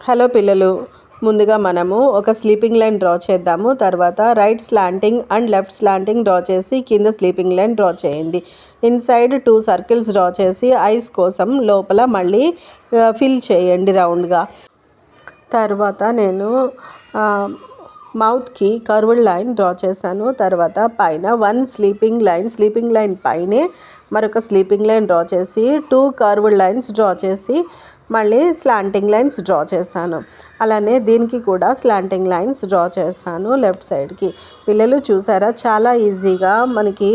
Hello పిల్లలు, ముందుగా మనము ఒక స్లీపింగ్ లైన్ డ్రా చేద్దాము. తర్వాత right slanting and left slanting draw చేసి కింద స్లీపింగ్ లైన్ డ్రా చేయండి. ఇన్సైడ్ 2 సర్కిల్స్ డ్రా చేసి ఐస్ కోసం లోపల మళ్ళీ ఫిల్ చేయండి రౌండ్గా. తర్వాత నేను మౌత్కి కర్వ్డ్ లైన్ డ్రా చేశాను. తర్వాత పైన 1 స్లీపింగ్ లైన్ పైనే మరొక స్లీపింగ్ లైన్ డ్రా చేసి 2 కర్వ్డ్ లైన్స్ డ్రా చేసి మళ్ళీ స్లాంటింగ్ లైన్స్ డ్రా చేశాను. అలానే దీనికి కూడా స్లాంటింగ్ లైన్స్ డ్రా చేశాను లెఫ్ట్ సైడ్కి. పిల్లలు చూసారా, చాలా ఈజీగా మనకి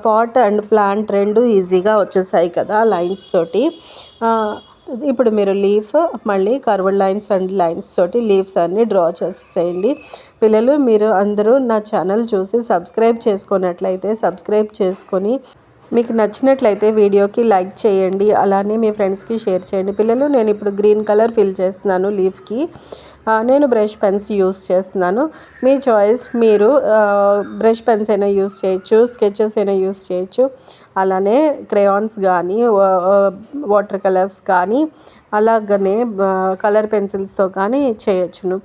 పాట్ అండ్ ప్లాంట్ రెండు ఈజీగా వచ్చేసాయి కదా లైన్స్ తోటి. ఇప్పుడు మీరు లీఫ్ మళ్ళీ కర్వ్డ్ లైన్స్ అండ్ లైన్స్ తోటి లీవ్స్ అన్నీ డ్రా చేసేసేయండి. పిల్లలు, మీరు అందరూ నా ఛానల్ చూసి సబ్స్క్రైబ్ చేసుకున్నట్లయితే సబ్స్క్రైబ్ చేసుకొని మీకు నచ్చినట్లయితే వీడియోకి లైక్ చేయండి. అలానే మీ ఫ్రెండ్స్కి షేర్ చేయండి. పిల్లలు, నేను ఇప్పుడు గ్రీన్ కలర్ ఫిల్ చేస్తున్నాను లీఫ్కి. నేను బ్రష్ పెన్స్ యూస్ చేస్తున్నాను. మీ చాయిస్, మీరు బ్రష్ పెన్స్ అయినా యూస్ చేయొచ్చు, స్కెచెస్ అయినా యూస్ చేయొచ్చు. అలానే క్రేయాన్స్ కానీ వాటర్ కలర్స్ కానీ అలాగనే కలర్ పెన్సిల్స్తో కానీ చేయొచ్చును.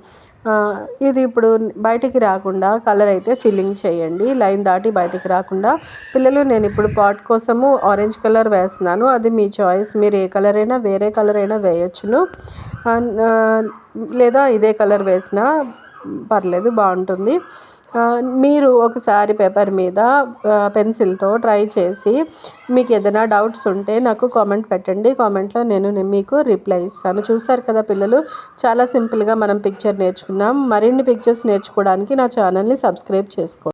ఇది ఇప్పుడు బయటికి రాకుండా కలర్ అయితే ఫిల్లింగ్ చేయండి, లైన్ దాటి బయటికి రాకుండా. పిల్లలు, నేను ఇప్పుడు పాట్ కోసము ఆరెంజ్ కలర్ వేస్తున్నాను. అది మీ చాయిస్, మీరు ఏ కలర్ అయినా వేరే కలర్ అయినా వేయచ్చును, లేదా ఇదే కలర్ వేసినా పర్లేదు, బాగుంటుంది. మీరు ఒకసారి పేపర్ మీద పెన్సిల్తో ట్రై చేసి మీకు ఏదైనా డౌట్స్ ఉంటే నాకు కామెంట్ పెట్టండి. కామెంట్లో నేను మీకు రిప్లై ఇస్తాను. చూసారు కదా పిల్లలు, చాలా సింపుల్గా మనం పిక్చర్ నేర్చుకున్నాం. మరిన్ని పిక్చర్స్ నేర్చుకోవడానికి నా ఛానల్ని సబ్స్క్రైబ్ చేసుకోండి.